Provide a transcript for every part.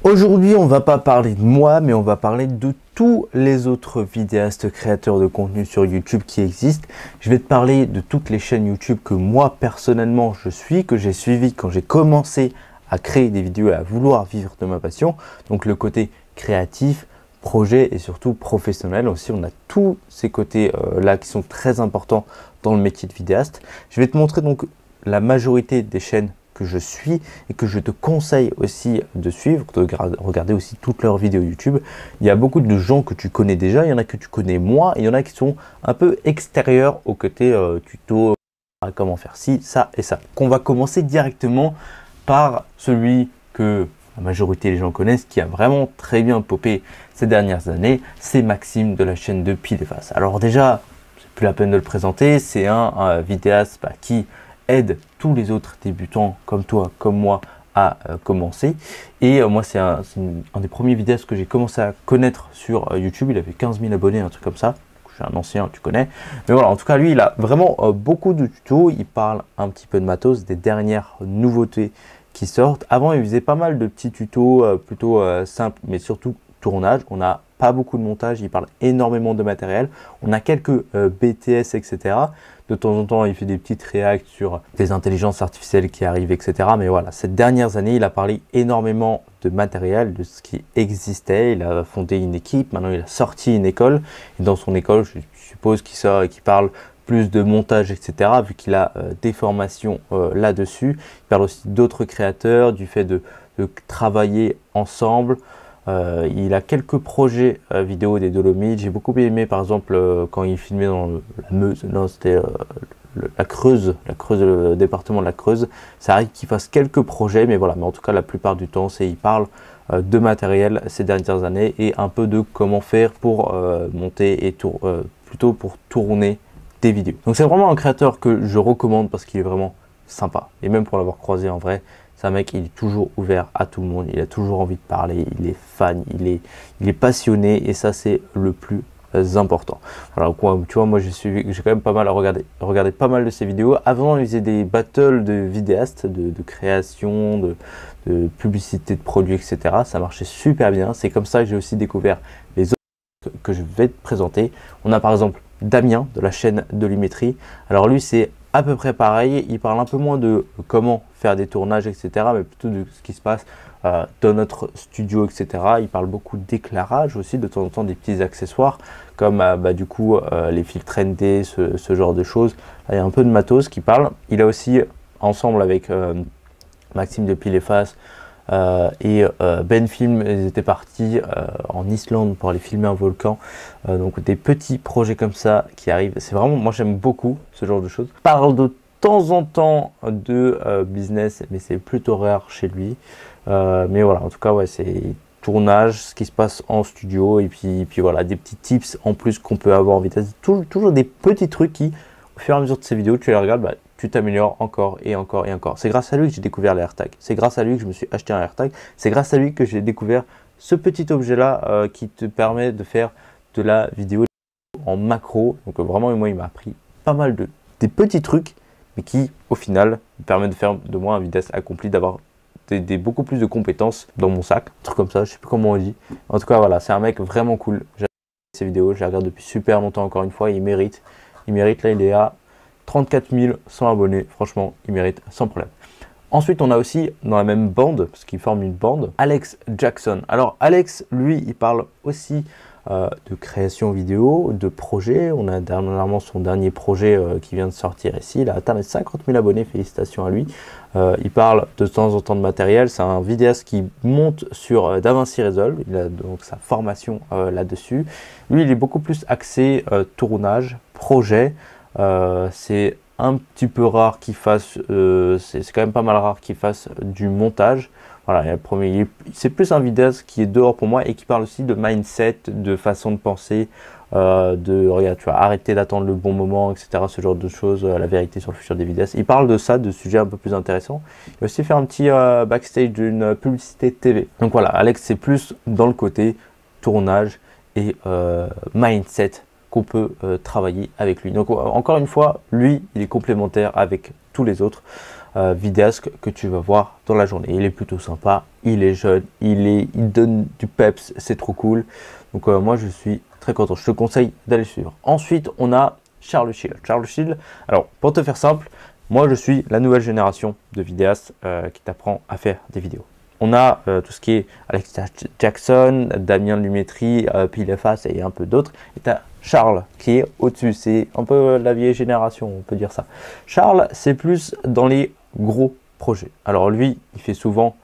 Aujourd'hui, on va pas parler de moi, mais on va parler de tous les autres vidéastes créateurs de contenu sur YouTube qui existent. Je vais te parler de toutes les chaînes YouTube que moi, personnellement, je suis, que j'ai suivi quand j'ai commencé à créer des vidéos et à vouloir vivre de ma passion. Donc, le côté créatif, projet et surtout professionnel aussi. On a tous ces côtés là qui sont très importants dans le métier de vidéaste. Je vais te montrer donc la majorité des chaînes que je suis et que je te conseille aussi de suivre, de regarder aussi toutes leurs vidéos YouTube. Il y a beaucoup de gens que tu connais déjà, il y en a que tu connais moins, et il y en a qui sont un peu extérieurs au côté tuto, comment faire ci, ça et ça. On va commencer directement par celui que la majorité des gens connaissent, qui a vraiment très bien popé ces dernières années, c'est Maxime de la chaîne de Pile et Face. Alors déjà, c'est plus la peine de le présenter, c'est un vidéaste qui aide tous les autres débutants comme toi, comme moi à commencer. Et moi, c'est un des premiers vidéastes que j'ai commencé à connaître sur YouTube. Il avait 15 000 abonnés, un truc comme ça. Je suis un ancien, tu connais. Mais voilà, en tout cas, lui, il a vraiment beaucoup de tutos. Il parle un petit peu de matos, des dernières nouveautés qui sortent. Avant, il faisait pas mal de petits tutos plutôt simples, mais surtout tournage. On n'a pas beaucoup de montage. Il parle énormément de matériel. On a quelques BTS, etc. De temps en temps, il fait des petites réacts sur des intelligences artificielles qui arrivent, etc. Mais voilà, ces dernières années, il a parlé énormément de matériel, de ce qui existait. Il a fondé une équipe, maintenant il a sorti une école. Et dans son école, je suppose qu'il parle plus de montage, etc. Vu qu'il a des formations là-dessus. Il parle aussi d'autres créateurs, du fait de travailler ensemble. Il a quelques projets vidéo des Dolomites. J'ai beaucoup aimé par exemple quand il filmait dans la Meuse, non c'était la Creuse, le département de la Creuse. Ça arrive qu'il fasse quelques projets, mais voilà, mais en tout cas la plupart du temps il parle de matériel ces dernières années et un peu de comment faire pour monter et plutôt pour tourner des vidéos. Donc c'est vraiment un créateur que je recommande parce qu'il est vraiment sympa, et même pour l'avoir croisé en vrai. C'est un mec, il est toujours ouvert à tout le monde, il a toujours envie de parler, il est fan, il est passionné, et ça c'est le plus important. Voilà, tu vois, moi j'ai quand même pas mal regardé pas mal de ses vidéos. Avant, il faisait des battles de vidéastes, de création, de publicité de produits, etc. Ça marchait super bien. C'est comme ça que j'ai aussi découvert les autres que je vais te présenter. On a par exemple Damien de la chaîne Dolimétrie. Alors lui, c'est à peu près pareil, il parle un peu moins de comment faire des tournages, etc., mais plutôt de ce qui se passe dans notre studio, etc. Il parle beaucoup d'éclairage aussi, de temps en temps des petits accessoires, comme du coup les filtres ND, ce genre de choses. Là, il y a un peu de matos qui parle. Il a aussi, ensemble avec Maxime de Pile et Face et Ben Film, ils étaient partis en Islande pour aller filmer un volcan. Donc des petits projets comme ça qui arrivent. C'est vraiment, moi j'aime beaucoup ce genre de choses. Il parle de temps en temps de business, mais c'est plutôt rare chez lui. Mais voilà, en tout cas, ouais, c'est tournage, ce qui se passe en studio, et puis voilà, des petits tips en plus qu'on peut avoir en vitesse. Toujours des petits trucs qui, au fur et à mesure de ces vidéos, tu les regardes, tu t'améliores encore et encore et encore. C'est grâce à lui que j'ai découvert les AirTags. C'est grâce à lui que je me suis acheté un AirTag. C'est grâce à lui que j'ai découvert ce petit objet-là qui te permet de faire de la vidéo en macro. Donc vraiment, moi, il m'a appris pas mal des petits trucs, mais qui, au final, me permettent de faire de moi un vidéaste accompli, d'avoir beaucoup plus de compétences dans mon sac. Un truc comme ça, je sais plus comment on dit. En tout cas, voilà, c'est un mec vraiment cool. J'adore ses vidéos, je les regarde depuis super longtemps encore une fois. Il mérite. Là, il est à 34 100 abonnés, franchement, il mérite sans problème. Ensuite, on a aussi, dans la même bande, parce qu'ils forment une bande, Alex Jackson. Alors, Alex, lui, il parle aussi de création vidéo, de projet. On a dernièrement son dernier projet qui vient de sortir ici. Il a atteint les 50 000 abonnés, félicitations à lui. Il parle de temps en temps de matériel. C'est un vidéaste qui monte sur DaVinci Resolve. Il a donc sa formation là-dessus. Lui, il est beaucoup plus axé tournage, projet. C'est un petit peu rare qu'il fasse, c'est quand même pas mal rare qu'il fasse du montage. Voilà, c'est plus un vidéaste qui est dehors pour moi et qui parle aussi de mindset, de façon de penser, regarde, tu vas arrêter d'attendre le bon moment, etc. Ce genre de choses, la vérité sur le futur des vidéastes. Il parle de ça, de sujets un peu plus intéressants. Il va aussi faire un petit backstage d'une publicité TV. Donc voilà, Alex, c'est plus dans le côté tournage et mindset qu'on peut travailler avec lui. Donc encore une fois, lui, il est complémentaire avec tous les autres. vidéaste que tu vas voir dans la journée. Il est plutôt sympa, il est jeune, il donne du peps, c'est trop cool. Donc moi je suis très content, je te conseille d'aller suivre. Ensuite on a Charles Chill. Charles Chill, alors pour te faire simple, moi je suis la nouvelle génération de vidéastes qui t'apprend à faire des vidéos. On a tout ce qui est Alex Jackson, Damien Lumétrie, Pileface et un peu d'autres. Et tu as Charles qui est au-dessus. C'est un peu la vieille génération, on peut dire ça. Charles, c'est plus dans les gros projets. Alors lui, il fait souvent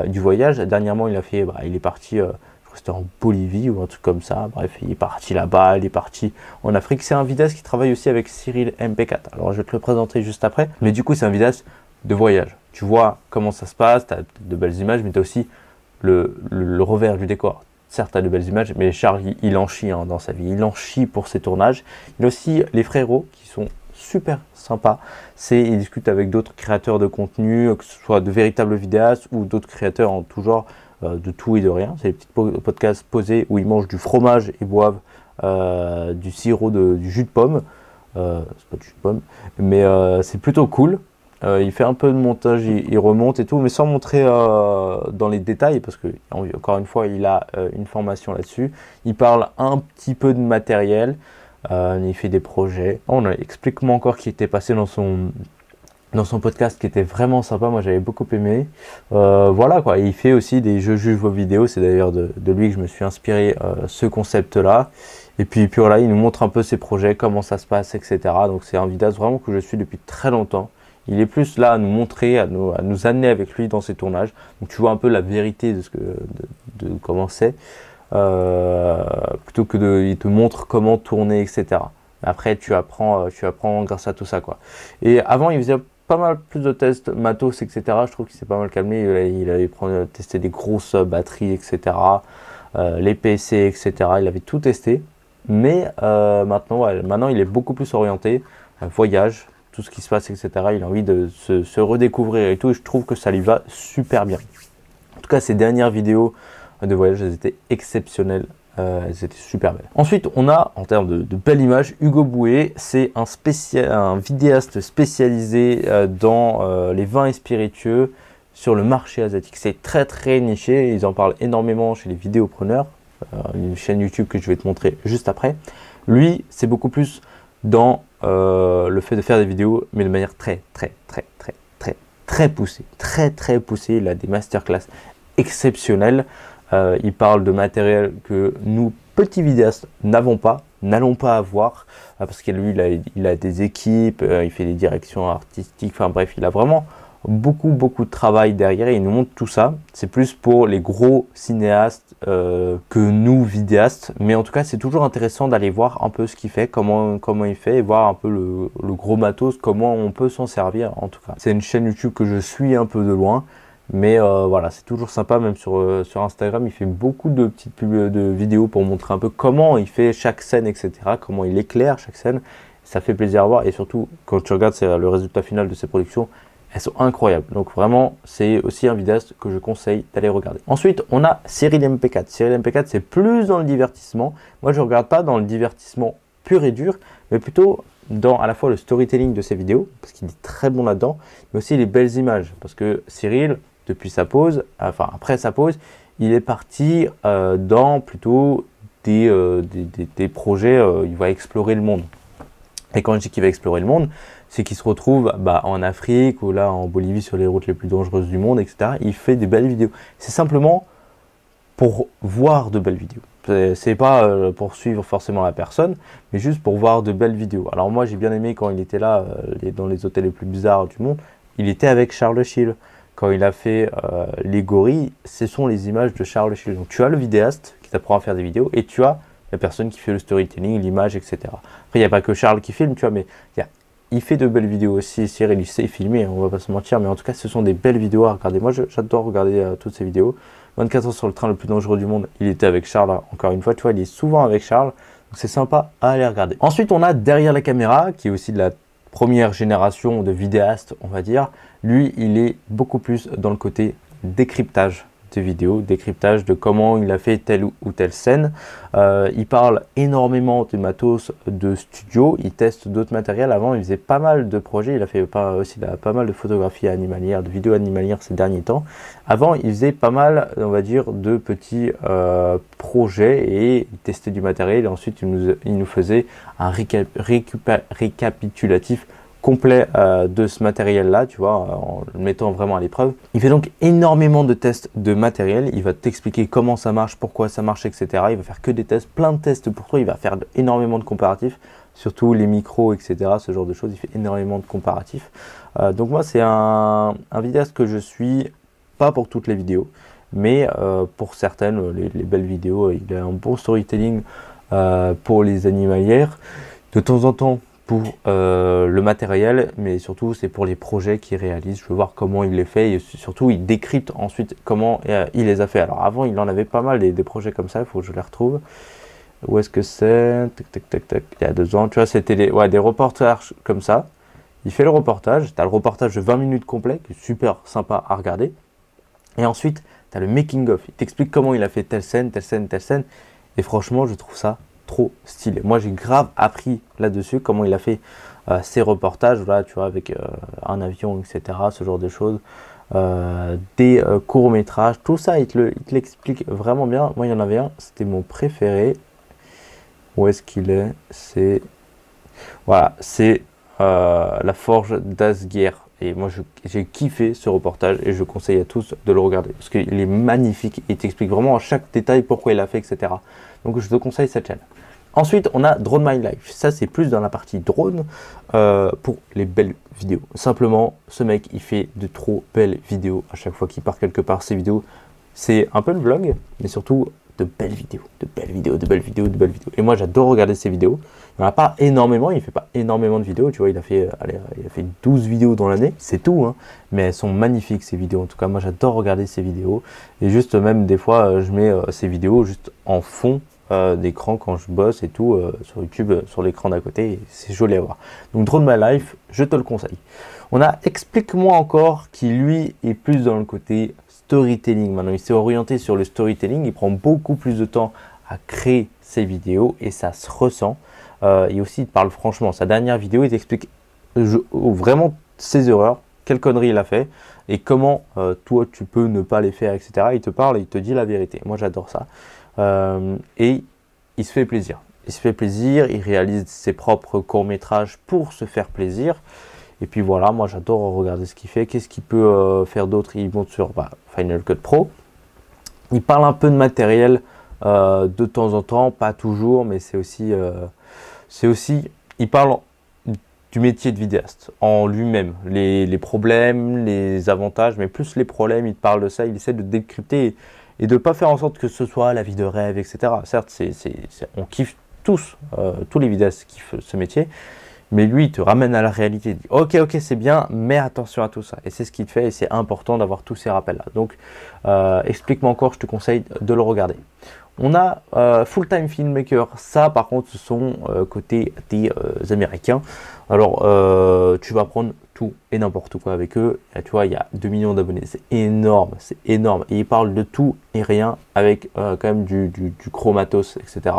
du voyage. Dernièrement, il a fait, il est parti, je crois que c'était en Bolivie ou un truc comme ça. Bref, il est parti là-bas, il est parti en Afrique. C'est un vidéaste qui travaille aussi avec Cyril MP4. Alors je vais te le présenter juste après. Mais du coup, c'est un vidéaste de voyage. Tu vois comment ça se passe, tu as de belles images, mais tu as aussi le revers du décor. Certes, tu as de belles images, mais Charles, il en chie dans sa vie. Il en chie pour ses tournages. Il a aussi les frérots qui sont super sympas. Il discute avec d'autres créateurs de contenu, que ce soit de véritables vidéastes ou d'autres créateurs en tout genre, de tout et de rien. C'est des petits podcasts posés où ils mangent du fromage et boivent du sirop, du jus de pomme. C'est pas du jus de pomme, mais c'est plutôt cool. Il fait un peu de montage, il remonte et tout, mais sans montrer dans les détails, parce que, encore une fois, il a une formation là-dessus. Il parle un petit peu de matériel, il fait des projets. Explique-moi encore qui était passé dans son podcast, qui était vraiment sympa, moi j'avais beaucoup aimé. Voilà quoi, il fait aussi des Je juge vos vidéos, c'est d'ailleurs de lui que je me suis inspiré ce concept-là. Et puis voilà, il nous montre un peu ses projets, comment ça se passe, etc. Donc c'est un vidéaste vraiment que je suis depuis très longtemps. Il est plus là à nous montrer, à nous amener avec lui dans ses tournages. Donc tu vois un peu la vérité de comment c'est, plutôt que il te montre comment tourner, etc. Après tu apprends grâce à tout ça quoi. Et avant il faisait pas mal plus de tests matos, etc. Je trouve qu'il s'est pas mal calmé. Il avait testé des grosses batteries, etc. Les PC, etc. Il avait tout testé. Mais maintenant il est beaucoup plus orienté voyage, tout ce qui se passe, etc. Il a envie de se redécouvrir et tout. Et je trouve que ça lui va super bien. En tout cas, ces dernières vidéos de voyage, elles étaient exceptionnelles. Elles étaient super belles. Ensuite, on a, en termes de belles images, Hugo Bouet. C'est un vidéaste spécialisé dans les vins et spiritueux sur le marché asiatique. C'est très très niché. Ils en parlent énormément chez les vidéopreneurs. Une chaîne YouTube que je vais te montrer juste après. Lui, c'est beaucoup plus dans le fait de faire des vidéos, mais de manière très poussée. Très poussée. Il a des masterclass exceptionnelles. Il parle de matériel que nous, petits vidéastes, n'allons pas avoir. Parce que lui, il a des équipes, il fait des directions artistiques. Enfin bref, il a vraiment beaucoup de travail derrière et il nous montre tout ça. C'est plus pour les gros cinéastes que nous vidéastes, mais en tout cas c'est toujours intéressant d'aller voir un peu ce qu'il fait, comment il fait et voir un peu le gros matos, comment on peut s'en servir. En tout cas c'est une chaîne YouTube que je suis un peu de loin, mais voilà, c'est toujours sympa. Même sur Instagram il fait beaucoup de petites pubs de vidéos pour montrer un peu comment il fait chaque scène, etc., comment il éclaire chaque scène. Ça fait plaisir à voir et surtout quand tu regardes le résultat final de ses productions, elles sont incroyables. Donc vraiment, c'est aussi un vidéaste que je conseille d'aller regarder. Ensuite, on a Cyril MP4. Cyril MP4, c'est plus dans le divertissement. Moi, je ne regarde pas dans le divertissement pur et dur, mais plutôt dans à la fois le storytelling de ses vidéos, parce qu'il est très bon là-dedans, mais aussi les belles images. Parce que Cyril, depuis sa pause, enfin après sa pause, il est parti dans plutôt des projets, il va explorer le monde. Et quand je dis qu'il va explorer le monde, c'est qu'il se retrouve en Afrique ou là en Bolivie sur les routes les plus dangereuses du monde, etc. Il fait des belles vidéos. C'est simplement pour voir de belles vidéos. C'est pas pour suivre forcément la personne, mais juste pour voir de belles vidéos. Alors moi j'ai bien aimé quand il était là dans les hôtels les plus bizarres du monde, il était avec Charles Chill. Quand il a fait les gorilles, ce sont les images de Charles Chill. Donc tu as le vidéaste qui t'apprend à faire des vidéos et tu as la personne qui fait le storytelling, l'image, etc. Après il n'y a pas que Charles qui filme, tu vois, mais il fait de belles vidéos aussi. Cyril, il sait filmer, on va pas se mentir, mais en tout cas, ce sont des belles vidéos à regarder. Moi, j'adore regarder toutes ces vidéos. 24 heures sur le train le plus dangereux du monde, il était avec Charles, encore une fois, tu vois, il est souvent avec Charles, donc c'est sympa à aller regarder. Ensuite, on a Derrière la caméra, qui est aussi de la première génération de vidéastes, on va dire. Lui, il est beaucoup plus dans le côté décryptage de vidéos, décryptage de comment il a fait telle ou telle scène. Il parle énormément du matos de studio, il teste d'autres matériels. Avant, il faisait pas mal de projets, il a fait aussi pas mal de photographies animalières, de vidéos animalières ces derniers temps. Avant, il faisait pas mal, on va dire, de petits projets et il testait du matériel et ensuite il nous faisait un récapitulatif complet de ce matériel là, tu vois, en le mettant vraiment à l'épreuve. Il fait donc énormément de tests de matériel, il va t'expliquer comment ça marche, pourquoi ça marche, etc. Il va faire que des tests, plein de tests pour toi, il va faire énormément de comparatifs, surtout les micros, etc. Ce genre de choses, il fait énormément de comparatifs. Donc moi c'est un vidéaste que je suis, pas pour toutes les vidéos, mais pour certaines, les belles vidéos, il a un bon storytelling pour les animalières. De temps en temps, pour le matériel, mais surtout c'est pour les projets qu'il réalise. Je veux voir comment il les fait et surtout il décrypte ensuite comment il les a fait. Alors avant il en avait pas mal des projets comme ça, il faut que je les retrouve. Où est-ce que c'est? Tac, tac, tac, tac. Il y a 2 ans, tu vois, c'était des reportages comme ça. Il fait le reportage, tu as le reportage de 20 minutes complet, qui est super sympa à regarder. Et ensuite, tu as le making of. Il t'explique comment il a fait telle scène, telle scène, telle scène. Et franchement, je trouve ça trop stylé. Moi j'ai grave appris là-dessus comment il a fait ses reportages, voilà, tu vois, avec un avion, etc., ce genre de choses, des courts-métrages, tout ça il te l'explique vraiment bien. Moi il y en avait un, c'était mon préféré. Où est-ce qu'il est? C'est, voilà, c'est la forge d'Asgir. Et moi j'ai kiffé ce reportage et je conseille à tous de le regarder parce qu'il est magnifique, il t'explique vraiment à chaque détail pourquoi il a fait, etc. Donc je te conseille cette chaîne. Ensuite on a Drone My Life, ça c'est plus dans la partie drone pour les belles vidéos. Simplement ce mec il fait de trop belles vidéos à chaque fois qu'il part quelque part. Ses vidéos c'est un peu le vlog mais surtout de belles vidéos, de belles vidéos, de belles vidéos, de belles vidéos. Et moi j'adore regarder ses vidéos. Il n'y en a pas énormément, il ne fait pas énormément de vidéos, tu vois, il a fait 12 vidéos dans l'année, c'est tout, hein, mais elles sont magnifiques ces vidéos. En tout cas, moi j'adore regarder ces vidéos. Et juste même des fois, je mets ces vidéos juste en fond d'écran quand je bosse et tout, sur YouTube, sur l'écran d'à côté, c'est joli à voir. Donc Drone My Life, je te le conseille. On a Explique-moi encore, qui lui est plus dans le côté storytelling. Maintenant, il s'est orienté sur le storytelling. Il prend beaucoup plus de temps à créer ses vidéos et ça se ressent. Et aussi, il parle franchement. Sa dernière vidéo, il t'explique vraiment ses erreurs, quelle connerie il a fait et comment toi, tu peux ne pas les faire, etc. Il te parle et il te dit la vérité. Moi, j'adore ça. Et il se fait plaisir. Il se fait plaisir, il réalise ses propres courts-métrages pour se faire plaisir. Et puis voilà, moi j'adore regarder ce qu'il fait. Qu'est-ce qu'il peut faire d'autre? Il monte sur Final Cut Pro. Il parle un peu de matériel de temps en temps, pas toujours, mais c'est aussi, il parle du métier de vidéaste en lui-même, les problèmes, les avantages, mais plus les problèmes, il te parle de ça, il essaie de décrypter et de ne pas faire en sorte que ce soit la vie de rêve, etc. Certes, on kiffe tous, tous les vidéastes kiffent ce métier. Mais lui, il te ramène à la réalité. Il dit, ok, c'est bien, mais attention à tout ça. Et c'est ce qu'il fait et c'est important d'avoir tous ces rappels-là. Donc, explique-moi encore, je te conseille de le regarder. On a Full Time Filmmaker. Ça, par contre, ce sont côté des Américains. Alors, tu vas prendre tout et n'importe quoi avec eux. Et, tu vois, il y a 2 millions d'abonnés. C'est énorme, c'est énorme. Et ils parlent de tout et rien avec quand même du chromatos, etc.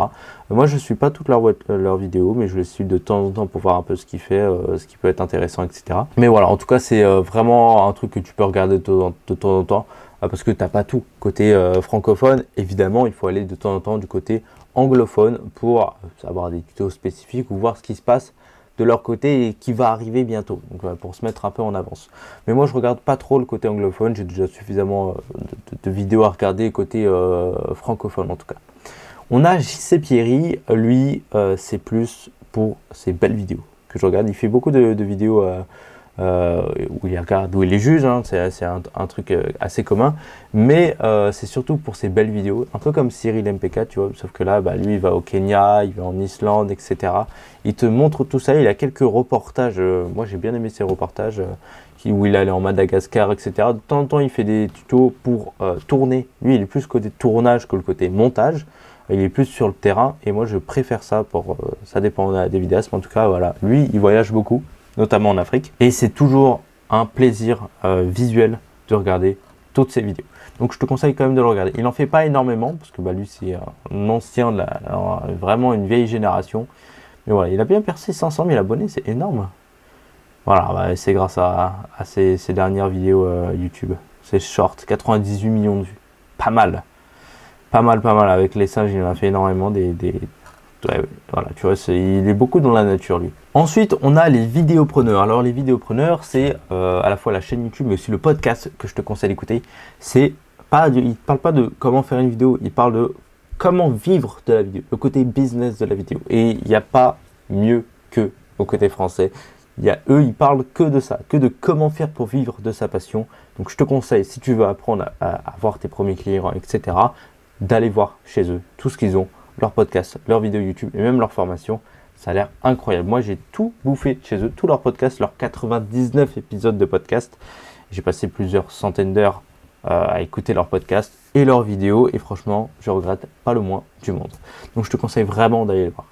Moi, je ne suis pas toutes leurs vidéos, mais je les suis de temps en temps pour voir un peu ce qu'il fait, ce qui peut être intéressant, etc. Mais voilà, en tout cas, c'est vraiment un truc que tu peux regarder de temps en temps. Parce que tu n'as pas tout. Côté francophone, évidemment, il faut aller de temps en temps du côté anglophone pour avoir des tutos spécifiques ou voir ce qui se passe de leur côté et qui va arriver bientôt, donc pour se mettre un peu en avance. Mais moi je regarde pas trop le côté anglophone, j'ai déjà suffisamment de vidéos à regarder côté francophone en tout cas. On a JC Pierry, lui c'est plus pour ses belles vidéos que je regarde. Il fait beaucoup de vidéos où il regarde, où il les juge, hein, c'est un truc assez commun, mais c'est surtout pour ses belles vidéos, un peu comme Cyril MPK, tu vois, sauf que là, lui, il va au Kenya, il va en Islande, etc. Il te montre tout ça, il a quelques reportages, moi j'ai bien aimé ces reportages, où il allait en Madagascar, etc. De temps en temps, il fait des tutos pour tourner, lui, il est plus côté tournage que le côté montage, il est plus sur le terrain, et moi je préfère ça, ça dépend des vidéastes, mais en tout cas, voilà, lui, il voyage beaucoup, notamment en Afrique. Et c'est toujours un plaisir visuel de regarder toutes ces vidéos. Donc je te conseille quand même de le regarder. Il n'en fait pas énormément, parce que bah, lui c'est un ancien, vraiment une vieille génération. Mais voilà, il a bien percé 500 000 abonnés, c'est énorme. Voilà, bah, c'est grâce à ses dernières vidéos YouTube. C'est short, 98 millions de vues. Pas mal. Pas mal. Avec les singes, il en a fait énormément. Ouais, voilà, tu vois, il est beaucoup dans la nature, lui. Ensuite, on a les vidéopreneurs. Alors, les vidéopreneurs, c'est à la fois la chaîne YouTube, mais aussi le podcast que je te conseille d'écouter. Il ne parle pas de comment faire une vidéo, il parle de comment vivre de la vidéo, le côté business de la vidéo. Et il n'y a pas mieux que au côté français. Eux, ils parlent que de ça, que de comment faire pour vivre de sa passion. Donc, je te conseille, si tu veux apprendre à avoir tes premiers clients, etc., d'aller voir chez eux tout ce qu'ils ont, leurs podcasts, leurs vidéos YouTube et même leurs formations. Ça a l'air incroyable. Moi, j'ai tout bouffé chez eux, tous leurs podcasts, leurs 99 épisodes de podcast. J'ai passé plusieurs centaines d'heures à écouter leurs podcasts et leurs vidéos. Et franchement, je regrette pas le moins du monde. Donc, je te conseille vraiment d'aller les voir.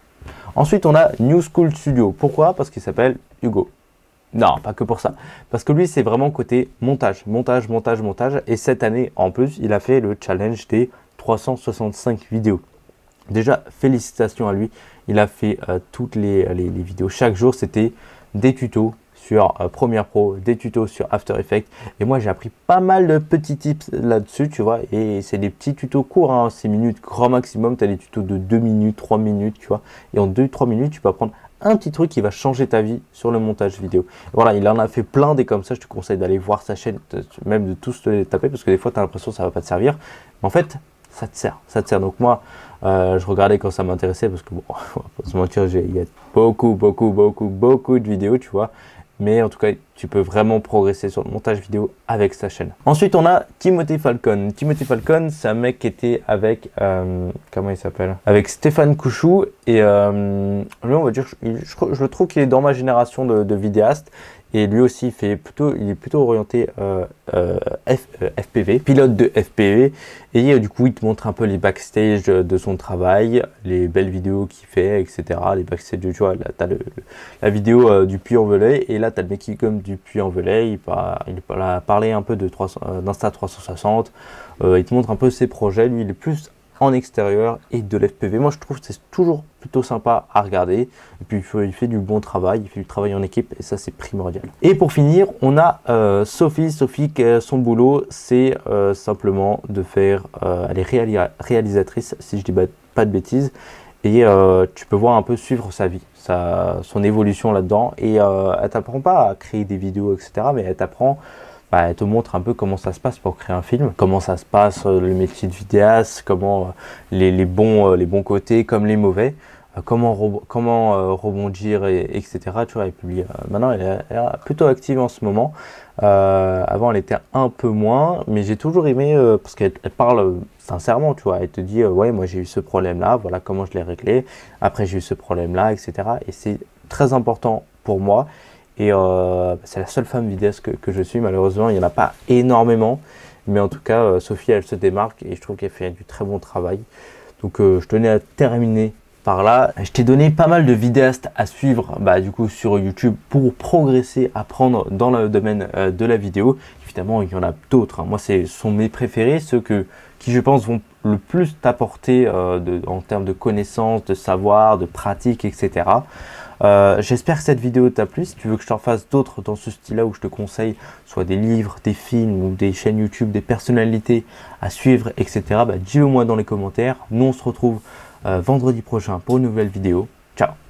Ensuite, on a New School Studio. Pourquoi? Parce qu'il s'appelle Hugo. Non, pas que pour ça. Parce que lui, c'est vraiment côté montage. Et cette année, en plus, il a fait le challenge des 365 vidéos. Déjà, félicitations à lui. Il a fait toutes les vidéos. Chaque jour, c'était des tutos sur Premiere Pro, des tutos sur After Effects. Et moi, j'ai appris pas mal de petits tips là-dessus, tu vois. Et c'est des petits tutos courts, hein, 6 minutes, grand maximum. Tu as des tutos de 2 minutes, 3 minutes, tu vois. Et en 2-3 minutes, tu peux apprendre un petit truc qui va changer ta vie sur le montage vidéo. Et voilà, il en a fait plein des comme ça. Je te conseille d'aller voir sa chaîne, même de tous te les taper, parce que des fois, tu as l'impression que ça ne va pas te servir. Mais en fait, ça te sert. Donc moi, je regardais quand ça m'intéressait, parce que bon, on va pas se mentir, il y a beaucoup de vidéos, tu vois. Mais en tout cas, tu peux vraiment progresser sur le montage vidéo avec sa chaîne. Ensuite, on a Timothée Falcon. Timothée Falcon, c'est un mec qui était avec, comment il s'appelle? Avec Stéphane Couchou. Et lui, on va dire, je trouve qu'il est dans ma génération de vidéastes. Et lui aussi, il est plutôt orienté FPV, pilote de FPV. Et du coup, il te montre un peu les backstage de son travail, les belles vidéos qu'il fait, etc. Les backstage, tu vois, là, tu as la vidéo du Puy-en-Velay. Et là, tu as le making-of du Puy-en-Velay. Il a parlé un peu d'Insta 360. Il te montre un peu ses projets. Lui, il est plus en extérieur et de l'FPV. Moi, je trouve que c'est toujours plutôt sympa à regarder. Et puis, il fait du bon travail, il fait du travail en équipe et ça, c'est primordial. Et pour finir, on a Sophie. Sophie, son boulot, c'est simplement de faire, elle est réalisatrice, si je dis pas de bêtises. Et tu peux voir un peu suivre sa vie, son évolution là-dedans. Et elle t'apprend pas à créer des vidéos, etc. Mais elle t'apprend, elle te montre un peu comment ça se passe pour créer un film, comment ça se passe le métier de vidéaste, comment les bons côtés comme les mauvais, comment rebondir, etc. Tu vois, elle publie, maintenant elle est plutôt active en ce moment. Avant elle était un peu moins, mais j'ai toujours aimé parce qu'elle parle sincèrement, tu vois, elle te dit ouais, moi j'ai eu ce problème là, voilà comment je l'ai réglé, après j'ai eu ce problème là, etc. Et c'est très important pour moi. Et c'est la seule femme vidéaste que je suis. Malheureusement, il n'y en a pas énormément. Mais en tout cas, Sophie, elle se démarque et je trouve qu'elle fait du très bon travail. Donc, je tenais à terminer par là. Je t'ai donné pas mal de vidéastes à suivre du coup sur YouTube pour progresser, apprendre dans le domaine de la vidéo. Évidemment, il y en a d'autres, hein. Moi, ce sont mes préférés, ceux qui, je pense, vont le plus t'apporter en termes de connaissances, de savoir, de pratique, etc. J'espère que cette vidéo t'a plu. Si tu veux que je t'en fasse d'autres dans ce style-là où je te conseille soit des livres, des films ou des chaînes YouTube, des personnalités à suivre, etc., dis-le moi dans les commentaires. Nous, on se retrouve vendredi prochain pour une nouvelle vidéo. Ciao!